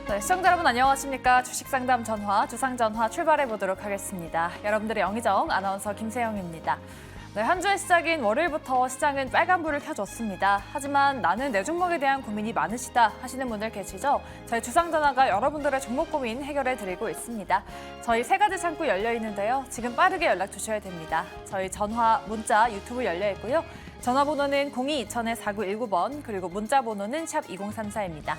네, 시청자 여러분 안녕하십니까. 주식상담 전화, 주상전화 출발해 보도록 하겠습니다. 여러분들의 영의정 아나운서 김세영입니다. 네, 한 주의 시작인 월요일부터 시장은 빨간불을 켜줬습니다. 하지만 나는 내 종목에 대한 고민이 많으시다 하시는 분들 계시죠? 저희 주상전화가 여러분들의 종목 고민 해결해 드리고 있습니다. 저희 세 가지 창구 열려 있는데요. 지금 빠르게 연락 주셔야 됩니다. 저희 전화, 문자, 유튜브 열려 있고요. 전화번호는 02-2000-4919번, 그리고 문자 번호는 샵 2034입니다.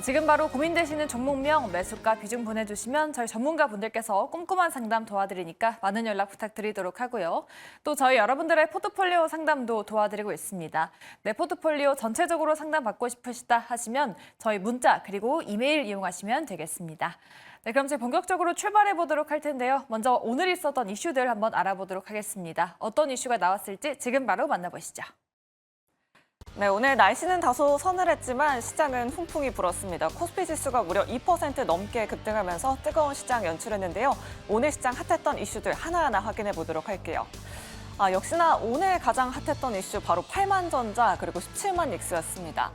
지금 바로 고민되시는 종목명, 매수가, 비중 보내주시면 저희 전문가분들께서 꼼꼼한 상담 도와드리니까 많은 연락 부탁드리도록 하고요. 또 저희 여러분들의 포트폴리오 상담도 도와드리고 있습니다. 내 포트폴리오 전체적으로 상담받고 싶으시다 하시면 저희 문자 그리고 이메일 이용하시면 되겠습니다. 네, 그럼 이제 본격적으로 출발해 보도록 할 텐데요. 먼저 오늘 있었던 이슈들 한번 알아보도록 하겠습니다. 어떤 이슈가 나왔을지 지금 바로 만나보시죠. 네, 오늘 날씨는 다소 서늘했지만 시장은 훈풍이 불었습니다. 코스피 지수가 무려 2% 넘게 급등하면서 뜨거운 시장 연출했는데요. 오늘 시장 핫했던 이슈들 하나하나 확인해 보도록 할게요. 역시나 오늘 가장 핫했던 이슈 바로 8만전자 그리고 17만 닉스였습니다.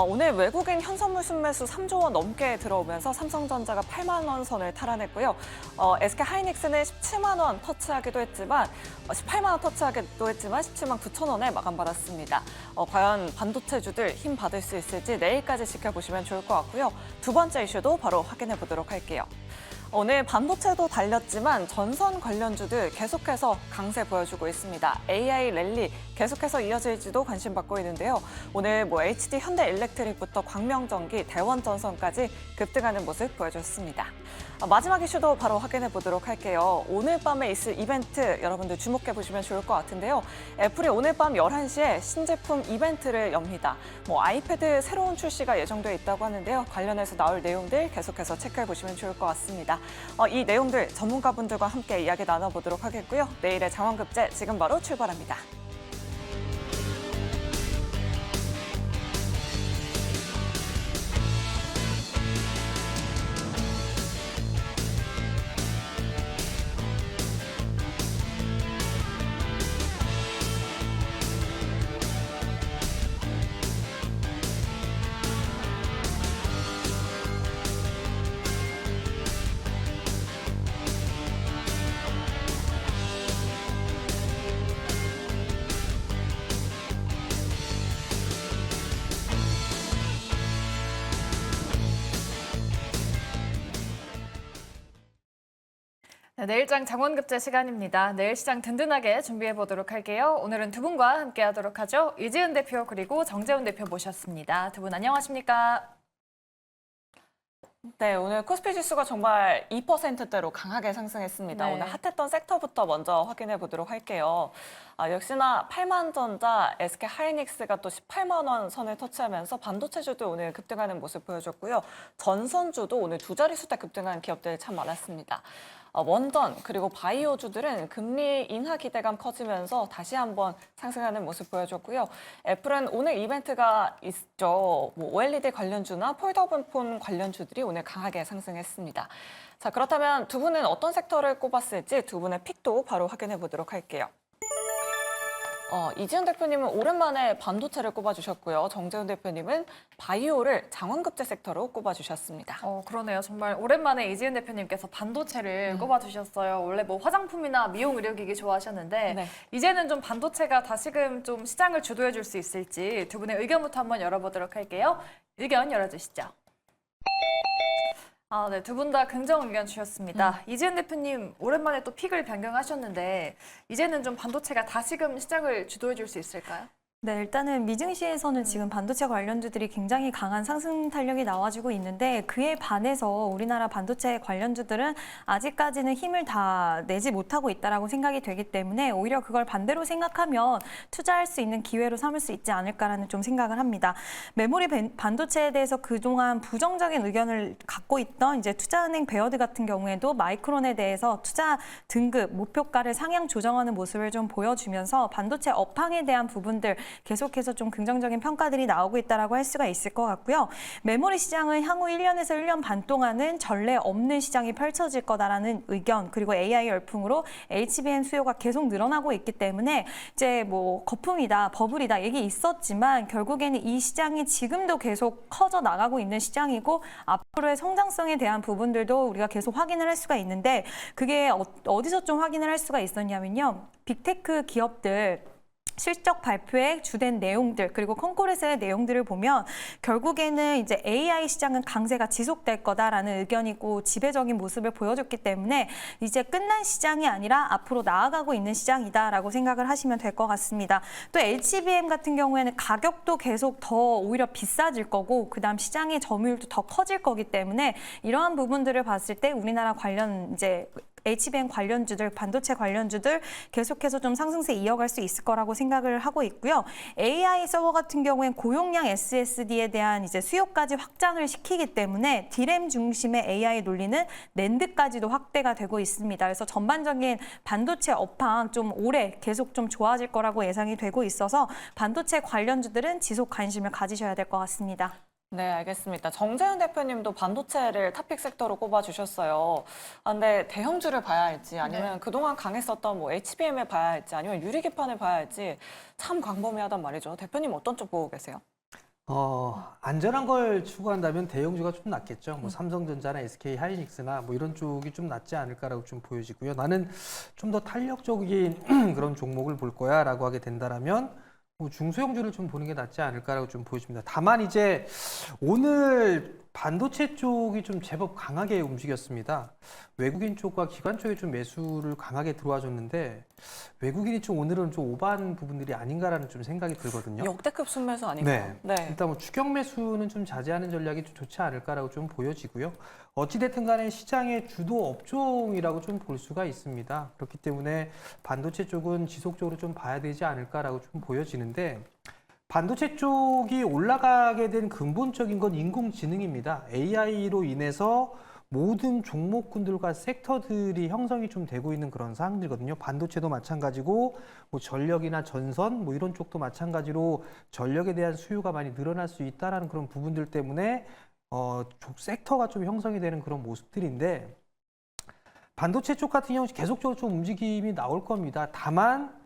오늘 외국인 현선물 순매수 3조 원 넘게 들어오면서 삼성전자가 8만 원 선을 탈환했고요. SK 하이닉스는 17만 원 터치하기도 했지만 18만 원 터치하기도 했지만 17만 9천 원에 마감받았습니다. 과연 반도체주들 힘 받을 수 있을지 내일까지 지켜보시면 좋을 것 같고요. 두 번째 이슈도 바로 확인해 보도록 할게요. 오늘 반도체도 달렸지만 전선 관련주들 계속해서 강세 보여주고 있습니다. AI 랠리 계속해서 이어질지도 관심 받고 있는데요. 오늘 HD 현대일렉트릭부터 광명전기, 대원전선까지 급등하는 모습 보여줬습니다. 마지막 이슈도 바로 확인해 보도록 할게요. 오늘 밤에 있을 이벤트 여러분들 주목해 보시면 좋을 것 같은데요. 애플이 오늘 밤 11시에 신제품 이벤트를 엽니다. 아이패드 새로운 출시가 예정돼 있다고 하는데요. 관련해서 나올 내용들 계속해서 체크해 보시면 좋을 것 같습니다. 이 내용들 전문가분들과 함께 이야기 나눠보도록 하겠고요. 내일의 장원급제 지금 바로 출발합니다. 네, 내일장 장원급제 시간입니다. 내일 시장 든든하게 준비해 보도록 할게요. 오늘은 두 분과 함께 하도록 하죠. 이지은 대표 그리고 정재훈 대표 모셨습니다. 두 분 안녕하십니까? 네, 오늘 코스피 지수가 정말 2%대로 강하게 상승했습니다. 네. 오늘 핫했던 섹터부터 먼저 확인해 보도록 할게요. 역시나 8만전자, SK 하이닉스가 또 18만 원 선을 터치하면서 반도체주도 오늘 급등하는 모습 보여줬고요. 전선주도 오늘 두 자릿수대 급등한 기업들 참 많았습니다. 원전 그리고 바이오주들은 금리 인하 기대감 커지면서 다시 한번 상승하는 모습 보여줬고요. 애플은 오늘 이벤트가 있죠. OLED 관련주나 폴더블 폰 관련주들이 오늘 강하게 상승했습니다. 자, 그렇다면 두 분은 어떤 섹터를 꼽았을지 두 분의 픽도 바로 확인해 보도록 할게요. 이지은 대표님은 오랜만에 반도체를 꼽아주셨고요. 정재훈 대표님은 바이오를 장원급제 섹터로 꼽아주셨습니다. 그러네요. 정말 오랜만에 이지은 대표님께서 반도체를 꼽아주셨어요. 원래 화장품이나 미용 의료기기 좋아하셨는데 네. 이제는 좀 반도체가 다시금 좀 시장을 주도해 줄 수 있을지 두 분의 의견부터 한번 열어보도록 할게요. 의견 열어주시죠. 네, 두 분 다 긍정 의견 주셨습니다. 이지은 대표님 오랜만에 또 픽을 변경하셨는데 이제는 좀 반도체가 다시금 시장을 주도해 줄 수 있을까요? 네, 일단은 미증시에서는 지금 반도체 관련주들이 굉장히 강한 상승 탄력이 나와주고 있는데 그에 반해서 우리나라 반도체 관련주들은 아직까지는 힘을 다 내지 못하고 있다고 생각이 되기 때문에 오히려 그걸 반대로 생각하면 투자할 수 있는 기회로 삼을 수 있지 않을까라는 좀 생각을 합니다. 메모리 반도체에 대해서 그동안 부정적인 의견을 갖고 있던 이제 투자은행 베어드 같은 경우에도 마이크론에 대해서 투자 등급 목표가를 상향 조정하는 모습을 좀 보여주면서 반도체 업황에 대한 부분들 계속해서 좀 긍정적인 평가들이 나오고 있다라고 할 수가 있을 것 같고요. 메모리 시장은 향후 1년에서 1년 반 동안은 전례 없는 시장이 펼쳐질 거다라는 의견, 그리고 AI 열풍으로 HBM 수요가 계속 늘어나고 있기 때문에 이제 뭐 거품이다, 버블이다 얘기 있었지만 결국에는 이 시장이 지금도 계속 커져 나가고 있는 시장이고 앞으로의 성장성에 대한 부분들도 우리가 계속 확인을 할 수가 있는데 그게 어디서 좀 확인을 할 수가 있었냐면요. 빅테크 기업들 실적 발표의 주된 내용들 그리고 콘콜에서의 내용들을 보면 결국에는 이제 AI 시장은 강세가 지속될 거다라는 의견이고 지배적인 모습을 보여줬기 때문에 이제 끝난 시장이 아니라 앞으로 나아가고 있는 시장이다라고 생각을 하시면 될 것 같습니다. 또 HBM 같은 경우에는 가격도 계속 더 오히려 비싸질 거고 그다음 시장의 점유율도 더 커질 거기 때문에 이러한 부분들을 봤을 때 우리나라 관련 이제 HBM 관련주들, 반도체 관련주들 계속해서 좀 상승세 이어갈 수 있을 거라고 생각을 하고 있고요. AI 서버 같은 경우엔 고용량 SSD에 대한 이제 수요까지 확장을 시키기 때문에 D램 중심의 AI 논리는 낸드까지도 확대가 되고 있습니다. 그래서 전반적인 반도체 업황 좀 오래 계속 좀 좋아질 거라고 예상이 되고 있어서 반도체 관련주들은 지속 관심을 가지셔야 될 것 같습니다. 네, 알겠습니다. 정재훈 대표님도 반도체를 탑픽 섹터로 꼽아주셨어요. 근데 대형주를 봐야 할지 아니면 그동안 강했었던 뭐 HBM을 봐야 할지 아니면 유리기판을 봐야 할지 참 광범위하단 말이죠. 대표님 어떤 쪽 보고 계세요? 안전한 걸 추구한다면 대형주가 좀 낫겠죠. 뭐 삼성전자나 SK 하이닉스나 뭐 이런 쪽이 좀 낫지 않을까라고 좀 보여지고요. 나는 좀 더 탄력적인 그런 종목을 볼 거야라고 하게 된다라면 뭐 중소형주를 좀 보는 게 낫지 않을까라고 좀 보여집니다. 다만 이제 오늘 반도체 쪽이 좀 제법 강하게 움직였습니다. 외국인 쪽과 기관 쪽에 좀 매수를 강하게 들어와 줬는데 외국인이 좀 오늘은 좀 오버한 부분들이 아닌가라는 좀 생각이 들거든요. 역대급 순매수 아닌가요? 네. 일단 뭐 추격 매수는 좀 자제하는 전략이 좀 좋지 않을까라고 좀 보여지고요. 어찌됐든 간에 시장의 주도 업종이라고 좀 볼 수가 있습니다. 그렇기 때문에 반도체 쪽은 지속적으로 좀 봐야 되지 않을까라고 좀 보여지는데 반도체 쪽이 올라가게 된 근본적인 건 인공지능입니다. AI로 인해서 모든 종목군들과 섹터들이 형성이 좀 되고 있는 그런 상황들이거든요. 반도체도 마찬가지고 뭐 전력이나 전선 뭐 이런 쪽도 마찬가지로 전력에 대한 수요가 많이 늘어날 수 있다라는 그런 부분들 때문에 섹터가 좀 형성이 되는 그런 모습들인데 반도체 쪽 같은 경우 계속적으로 좀 움직임이 나올 겁니다. 다만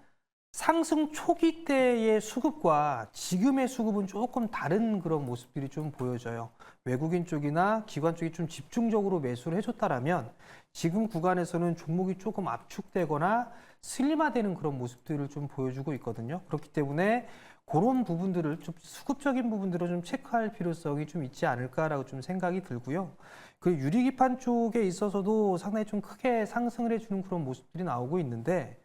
상승 초기 때의 수급과 지금의 수급은 조금 다른 그런 모습들이 좀 보여져요. 외국인 쪽이나 기관 쪽이 좀 집중적으로 매수를 해줬다라면 지금 구간에서는 종목이 조금 압축되거나 슬림화되는 그런 모습들을 좀 보여주고 있거든요. 그렇기 때문에 그런 부분들을 좀 수급적인 부분들을 좀 체크할 필요성이 좀 있지 않을까라고 좀 생각이 들고요. 그 유리기판 쪽에 있어서도 상당히 좀 크게 상승을 해주는 그런 모습들이 나오고 있는데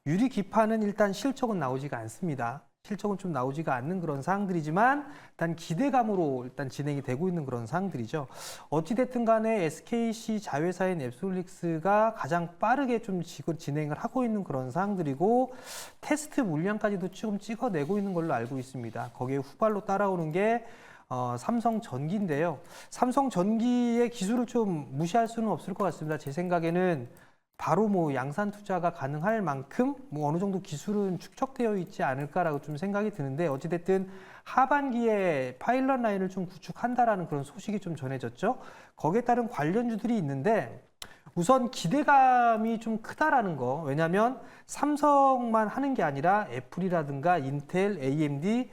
유리기판은 일단 실적은 나오지가 않습니다. 실적은 좀 나오지가 않는 그런 사항들이지만 일단 기대감으로 일단 진행이 되고 있는 그런 사항들이죠. 어찌됐든 간에 SKC 자회사인 앱솔릭스가 가장 빠르게 좀 진행을 하고 있는 그런 사항들이고 테스트 물량까지도 지금 찍어내고 있는 걸로 알고 있습니다. 거기에 후발로 따라오는 게 삼성전기인데요. 삼성전기의 기술을 좀 무시할 수는 없을 것 같습니다. 제 생각에는 바로 뭐 양산 투자가 가능할 만큼 뭐 어느 정도 기술은 축적되어 있지 않을까라고 좀 생각이 드는데 어찌됐든 하반기에 파일럿 라인을 좀 구축한다라는 그런 소식이 좀 전해졌죠. 거기에 따른 관련주들이 있는데 우선 기대감이 좀 크다라는 거. 왜냐하면 삼성만 하는 게 아니라 애플이라든가 인텔, AMD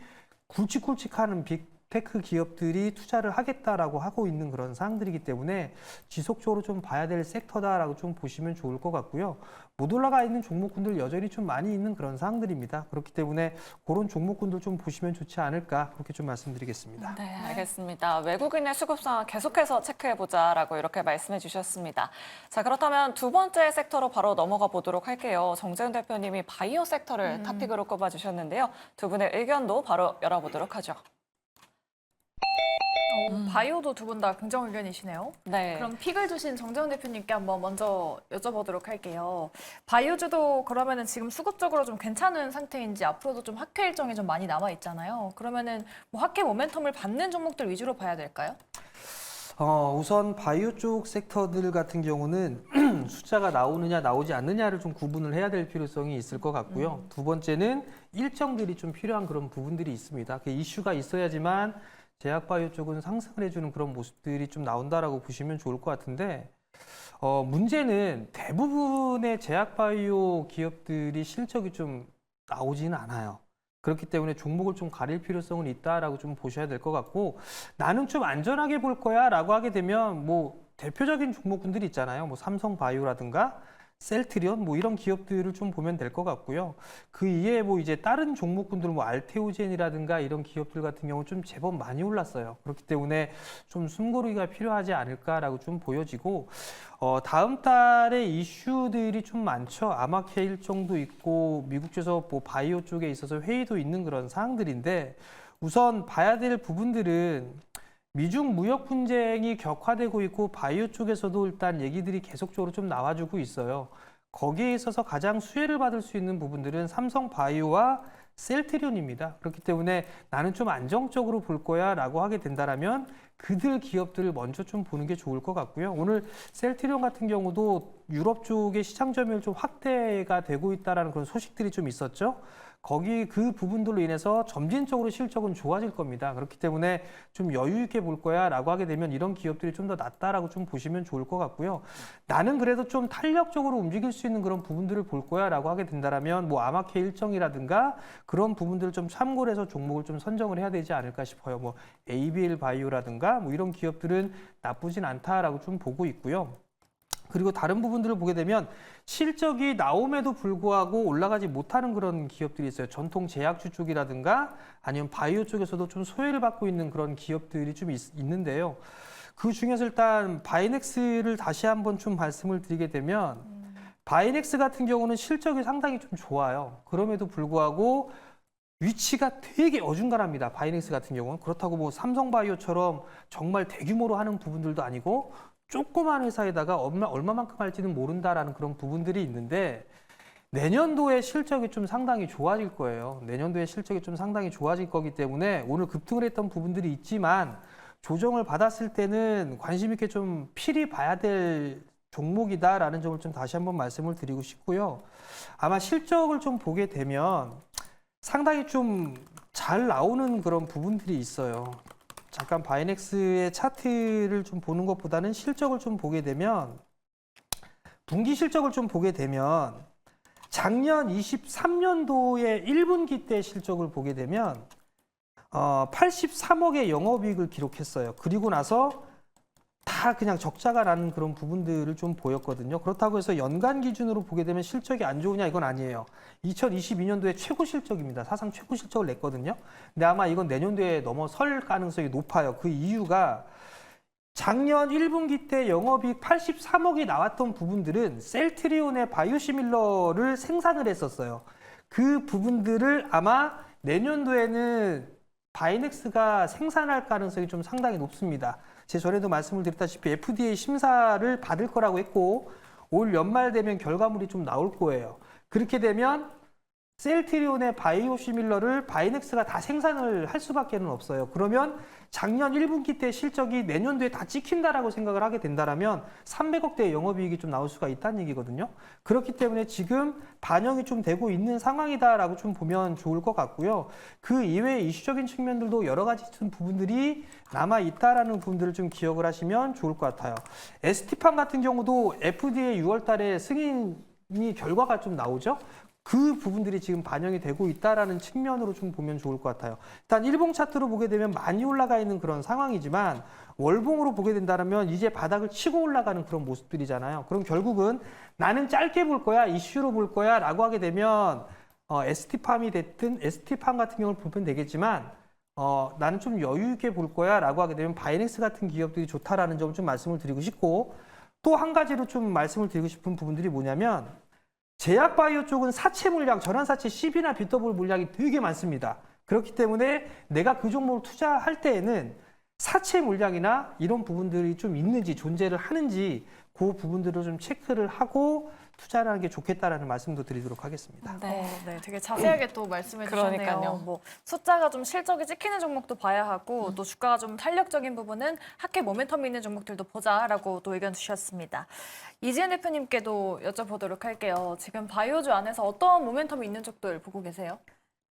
굵직굵직하는 빅테크 기업들이 투자를 하겠다라고 하고 있는 그런 사항들이기 때문에 지속적으로 좀 봐야 될 섹터다라고 좀 보시면 좋을 것 같고요. 못 올라가 있는 종목군들 여전히 좀 많이 있는 그런 사항들입니다. 그렇기 때문에 그런 종목군들 좀 보시면 좋지 않을까 그렇게 좀 말씀드리겠습니다. 네, 알겠습니다. 외국인의 수급 상황 계속해서 체크해보자라고 이렇게 말씀해 주셨습니다. 자, 그렇다면 두 번째 섹터로 바로 넘어가 보도록 할게요. 정재훈 대표님이 바이오 섹터를 탑픽으로 꼽아주셨는데요. 두 분의 의견도 바로 열어보도록 하죠. 바이오도 두 분 다 긍정 의견이시네요. 네. 그럼 픽을 주신 정재훈 대표님께 한번 먼저 여쭤보도록 할게요. 바이오주도 그러면은 지금 수급적으로 좀 괜찮은 상태인지 앞으로도 좀 학회 일정이 좀 많이 남아 있잖아요. 그러면은 뭐 학회 모멘텀을 받는 종목들 위주로 봐야 될까요? 우선 바이오 쪽 섹터들 같은 경우는 숫자가 나오느냐 나오지 않느냐를 좀 구분을 해야 될 필요성이 있을 것 같고요. 두 번째는 일정들이 좀 필요한 그런 부분들이 있습니다. 그 이슈가 있어야지만 제약 바이오 쪽은 상승을 해주는 그런 모습들이 좀 나온다라고 보시면 좋을 것 같은데 문제는 대부분의 제약 바이오 기업들이 실적이 좀 나오지는 않아요. 그렇기 때문에 종목을 좀 가릴 필요성은 있다라고 좀 보셔야 될 것 같고 나는 좀 안전하게 볼 거야라고 하게 되면 뭐 대표적인 종목군들이 있잖아요. 뭐 삼성바이오라든가 셀트리온 뭐 이런 기업들을 좀 보면 될 것 같고요. 그 이외에 뭐 이제 다른 종목군들 뭐 알테오젠이라든가 이런 기업들 같은 경우 좀 제법 많이 올랐어요. 그렇기 때문에 좀 숨고르기가 필요하지 않을까라고 좀 보여지고 다음 달에 이슈들이 좀 많죠. 아마케 일정도 있고 미국 쪽에서 뭐 바이오 쪽에 있어서 회의도 있는 그런 사항들인데 우선 봐야 될 부분들은 미중 무역 분쟁이 격화되고 있고 바이오 쪽에서도 일단 얘기들이 계속적으로 좀 나와주고 있어요. 거기에 있어서 가장 수혜를 받을 수 있는 부분들은 삼성바이오와 셀트리온입니다. 그렇기 때문에 나는 좀 안정적으로 볼 거야 라고 하게 된다면 그들 기업들을 먼저 좀 보는 게 좋을 것 같고요. 오늘 셀트리온 같은 경우도 유럽 쪽의 시장 점유율 좀 확대가 되고 있다는 그런 소식들이 좀 있었죠. 거기 그 부분들로 인해서 점진적으로 실적은 좋아질 겁니다. 그렇기 때문에 좀 여유 있게 볼 거야 라고 하게 되면 이런 기업들이 좀 더 낫다라고 좀 보시면 좋을 것 같고요. 나는 그래도 좀 탄력적으로 움직일 수 있는 그런 부분들을 볼 거야 라고 하게 된다면 뭐 아마케 일정이라든가 그런 부분들을 좀 참고를 해서 종목을 좀 선정을 해야 되지 않을까 싶어요. 뭐 ABL 바이오라든가 뭐 이런 기업들은 나쁘진 않다라고 좀 보고 있고요. 그리고 다른 부분들을 보게 되면 실적이 나옴에도 불구하고 올라가지 못하는 그런 기업들이 있어요. 전통 제약주 쪽이라든가 아니면 바이오 쪽에서도 좀 소외를 받고 있는 그런 기업들이 좀 있는데요. 그 중에서 일단 바이넥스를 다시 한번 좀 말씀을 드리게 되면 바이넥스 같은 경우는 실적이 상당히 좀 좋아요. 그럼에도 불구하고 위치가 되게 어중간합니다. 바이넥스 같은 경우는. 그렇다고 뭐 삼성바이오처럼 정말 대규모로 하는 부분들도 아니고 조그만 회사에다가 얼마만큼 할지는 모른다라는 그런 부분들이 있는데 내년도에 실적이 좀 상당히 좋아질 거예요. 내년도에 실적이 좀 상당히 좋아질 거기 때문에 오늘 급등을 했던 부분들이 있지만 조정을 받았을 때는 관심 있게 좀 필히 봐야 될 종목이다라는 점을 좀 다시 한번 말씀을 드리고 싶고요. 아마 실적을 좀 보게 되면 상당히 좀 잘 나오는 그런 부분들이 있어요. 잠깐 바이넥스의 차트를 좀 보는 것보다는 실적을 좀 보게 되면 분기 실적을 좀 보게 되면 작년 23년도의 1분기 때 실적을 보게 되면 83억의 영업이익을 기록했어요. 그리고 나서 다 그냥 적자가 나는 그런 부분들을 좀 보였거든요. 그렇다고 해서 연간 기준으로 보게 되면 실적이 안 좋으냐 이건 아니에요. 2022년도에 최고 실적입니다. 사상 최고 실적을 냈거든요. 근데 아마 이건 내년도에 넘어설 가능성이 높아요. 그 이유가 작년 1분기 때 영업이익 83억이 나왔던 부분들은 셀트리온의 바이오시밀러를 생산을 했었어요. 그 부분들을 아마 내년도에는 바이넥스가 생산할 가능성이 좀 상당히 높습니다. 제 전에도 말씀을 드렸다시피 FDA 심사를 받을 거라고 했고 올 연말 되면 결과물이 좀 나올 거예요. 그렇게 되면 셀트리온의 바이오시밀러를 바이넥스가 다 생산을 할 수밖에 없어요. 그러면 작년 1분기 때 실적이 내년도에 다 찍힌다라고 생각을 하게 된다면 300억대의 영업이익이 좀 나올 수가 있다는 얘기거든요. 그렇기 때문에 지금 반영이 좀 되고 있는 상황이다라고 좀 보면 좋을 것 같고요. 그 이외에 이슈적인 측면들도 여러 가지 부분들이 남아 있다라는 부분들을 좀 기억을 하시면 좋을 것 같아요. ST팜 같은 경우도 FDA 6월 달에 승인이 결과가 좀 나오죠. 그 부분들이 지금 반영이 되고 있다라는 측면으로 좀 보면 좋을 것 같아요. 일단 일봉 차트로 보게 되면 많이 올라가 있는 그런 상황이지만 월봉으로 보게 된다면 이제 바닥을 치고 올라가는 그런 모습들이잖아요. 그럼 결국은 나는 짧게 볼 거야, 이슈로 볼 거야 라고 하게 되면 ST팜이 됐든 ST팜 같은 경우를 보면 되겠지만 나는 좀 여유 있게 볼 거야 라고 하게 되면 바이넥스 같은 기업들이 좋다라는 점을 좀 말씀을 드리고 싶고 또 한 가지로 좀 말씀을 드리고 싶은 부분들이 뭐냐면 제약바이오 쪽은 사채 물량, 전환사채 CB나 BW 물량이 되게 많습니다. 그렇기 때문에 내가 그 종목을 투자할 때에는 사채 물량이나 이런 부분들이 좀 있는지 존재를 하는지 그 부분들을 좀 체크를 하고 투자를 하는 게 좋겠다라는 말씀도 드리도록 하겠습니다. 네. 네, 되게 자세하게 또 말씀해 주셨네요. 그러니까요. 뭐 숫자가 좀 실적이 찍히는 종목도 봐야 하고 또 주가가 좀 탄력적인 부분은 학회 모멘텀이 있는 종목들도 보자라고 또 의견 주셨습니다. 이지은 대표님께도 여쭤보도록 할게요. 지금 바이오주 안에서 어떤 모멘텀이 있는 쪽들 보고 계세요?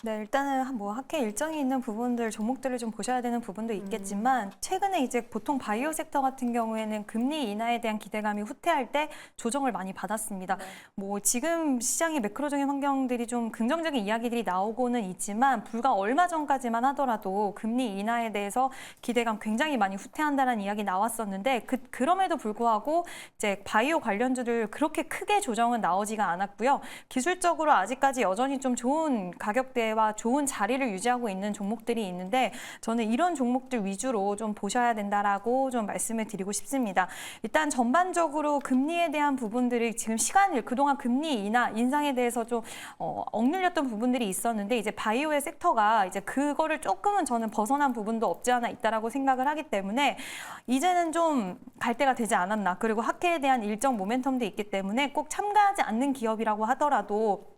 네, 일단은 뭐 학회 일정이 있는 부분들, 종목들을 좀 보셔야 되는 부분도 있겠지만 최근에 이제 보통 바이오 섹터 같은 경우에는 금리 인하에 대한 기대감이 후퇴할 때 조정을 많이 받았습니다. 뭐 지금 시장의 매크로적인 환경들이 좀 긍정적인 이야기들이 나오고는 있지만 불과 얼마 전까지만 하더라도 금리 인하에 대해서 기대감 굉장히 많이 후퇴한다는 이야기 나왔었는데 그럼에도 불구하고 이제 바이오 관련주들 그렇게 크게 조정은 나오지가 않았고요. 기술적으로 아직까지 여전히 좀 좋은 가격대 와 좋은 자리를 유지하고 있는 종목들이 있는데 저는 이런 종목들 위주로 좀 보셔야 된다라고 좀 말씀을 드리고 싶습니다. 일단 전반적으로 금리에 대한 부분들이 지금 그동안 금리 인상에 대해서 좀 억눌렸던 부분들이 있었는데 이제 바이오의 섹터가 이제 그거를 조금은 저는 벗어난 부분도 없지 않아 있다라고 생각을 하기 때문에 이제는 좀 갈 때가 되지 않았나. 그리고 학회에 대한 일정 모멘텀도 있기 때문에 꼭 참가하지 않는 기업이라고 하더라도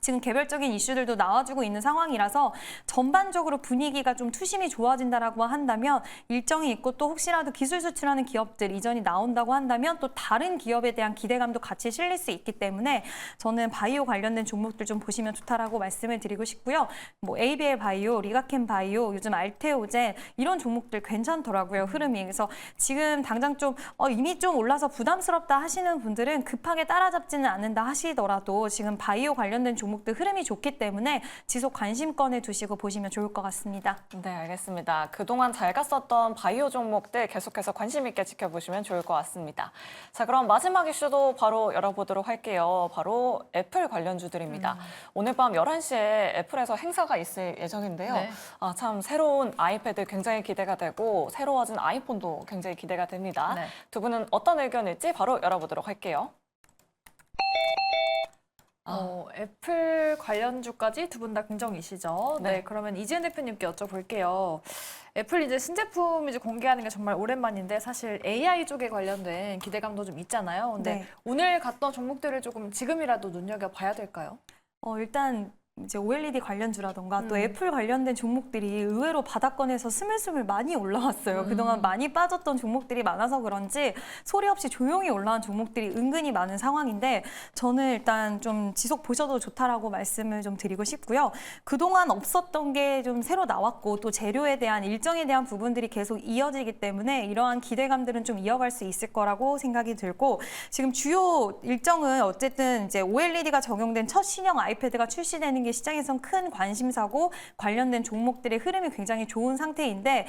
지금 개별적인 이슈들도 나와주고 있는 상황이라서 전반적으로 분위기가 좀 투심이 좋아진다라고 한다면 일정이 있고 또 혹시라도 기술 수출하는 기업들 이전이 나온다고 한다면 또 다른 기업에 대한 기대감도 같이 실릴 수 있기 때문에 저는 바이오 관련된 종목들 좀 보시면 좋다라고 말씀을 드리고 싶고요. 뭐 ABL 바이오, 리가캠 바이오, 요즘 알테오젠 이런 종목들 괜찮더라고요. 흐름이. 그래서 지금 당장 좀 이미 좀 올라서 부담스럽다 하시는 분들은 급하게 따라잡지는 않는다 하시더라도 지금 바이오 관련된 종목들 흐름이 좋기 때문에 지속 관심권에 두시고 보시면 좋을 것 같습니다. 네, 알겠습니다. 그동안 잘 갔었던 바이오 종목들 계속해서 관심 있게 지켜보시면 좋을 것 같습니다. 자, 그럼 마지막 이슈도 바로 열어보도록 할게요. 바로 애플 관련주들입니다. 오늘 밤 11시에 애플에서 행사가 있을 예정인데요. 네. 참 새로운 아이패드 굉장히 기대가 되고 새로워진 아이폰도 굉장히 기대가 됩니다. 네. 두 분은 어떤 의견일지 바로 열어보도록 할게요. 애플 관련주까지 두 분 다 긍정이시죠? 네. 네. 그러면 이지은 대표님께 여쭤볼게요. 애플 이제 신제품 이제 공개하는 게 정말 오랜만인데 사실 AI 쪽에 관련된 기대감도 좀 있잖아요. 근데 네. 오늘 갔던 종목들을 조금 지금이라도 눈여겨봐야 될까요? 일단 이제 OLED 관련주라던가 또 음. 애플 관련된 종목들이 의외로 바닥권에서 스물스물 많이 올라왔어요. 그동안 많이 빠졌던 종목들이 많아서 그런지 소리 없이 조용히 올라온 종목들이 은근히 많은 상황인데 저는 일단 좀 지속 보셔도 좋다라고 말씀을 좀 드리고 싶고요. 그동안 없었던 게 좀 새로 나왔고 또 재료에 대한 일정에 대한 부분들이 계속 이어지기 때문에 이러한 기대감들은 좀 이어갈 수 있을 거라고 생각이 들고 지금 주요 일정은 어쨌든 이제 OLED가 적용된 첫 신형 아이패드가 출시되는 게 시장에선 큰 관심사고 관련된 종목들의 흐름이 굉장히 좋은 상태인데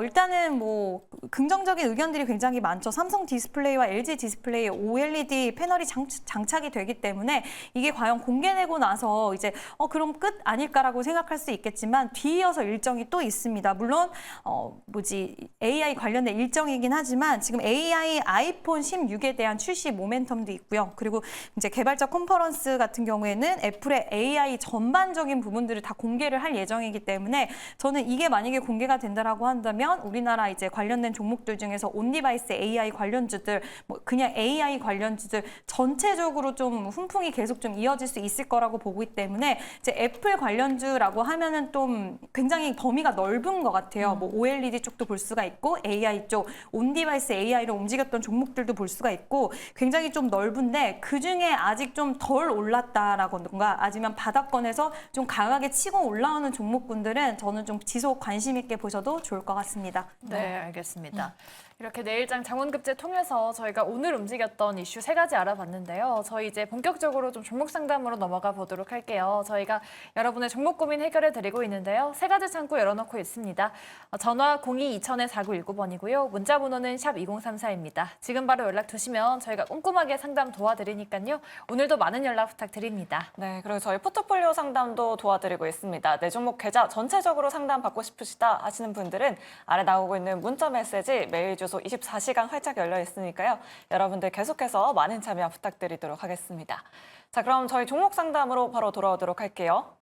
일단은 뭐 긍정적인 의견들이 굉장히 많죠. 삼성 디스플레이와 LG 디스플레이에 OLED 패널이 장착이 되기 때문에 이게 과연 공개되고 나서 이제 그럼 끝 아닐까라고 생각할 수 있겠지만 뒤이어서 일정이 또 있습니다. 물론 AI 관련된 일정이긴 하지만 지금 AI 아이폰 16에 대한 출시 모멘텀도 있고요. 그리고 이제 개발자 컨퍼런스 같은 경우에는 애플의 AI 전반적인 부분들을 다 공개를 할 예정이기 때문에 저는 이게 만약에 공개가 된다라고 한다면 우리나라 이제 관련된 종목들 중에서 온디바이스 AI 관련주들, 뭐 그냥 AI 관련주들 전체적으로 좀 훈풍이 계속 좀 이어질 수 있을 거라고 보기 때문에 이제 애플 관련주라고 하면은 좀 굉장히 범위가 넓은 것 같아요. 뭐 OLED 쪽도 볼 수가 있고 AI 쪽, 온디바이스 AI로 움직였던 종목들도 볼 수가 있고 굉장히 좀 넓은데 그 중에 아직 좀 덜 올랐다라던가 아니면 바닥권에서 좀 강하게 치고 올라오는 종목군들은 저는 좀 지속 관심 있게 보셔도 좋을 것 같습니다. 네, 알겠습니다. 이렇게 내일장 장원급제 통해서 저희가 오늘 움직였던 이슈 3가지 알아봤는데요. 저희 이제 본격적으로 좀 종목 상담으로 넘어가 보도록 할게요. 저희가 여러분의 종목 고민 해결해 드리고 있는데요. 3가지 창구 열어놓고 있습니다. 전화 02-2000-4919번이고요. 문자 번호는 샵 2034입니다. 지금 바로 연락 주시면 저희가 꼼꼼하게 상담 도와드리니까요. 오늘도 많은 연락 부탁드립니다. 네, 그리고 저희 포트폴리오 상담도 도와드리고 있습니다. 내 종목 계좌 전체적으로 상담 받고 싶으시다 하시는 분들은 아래 나오고 있는 문자 메시지 메일 주소 24시간 활짝 열려 있으니까요. 여러분들 계속해서 많은 참여 부탁드리도록 하겠습니다. 자, 그럼 저희 종목 상담으로 바로 돌아오도록 할게요.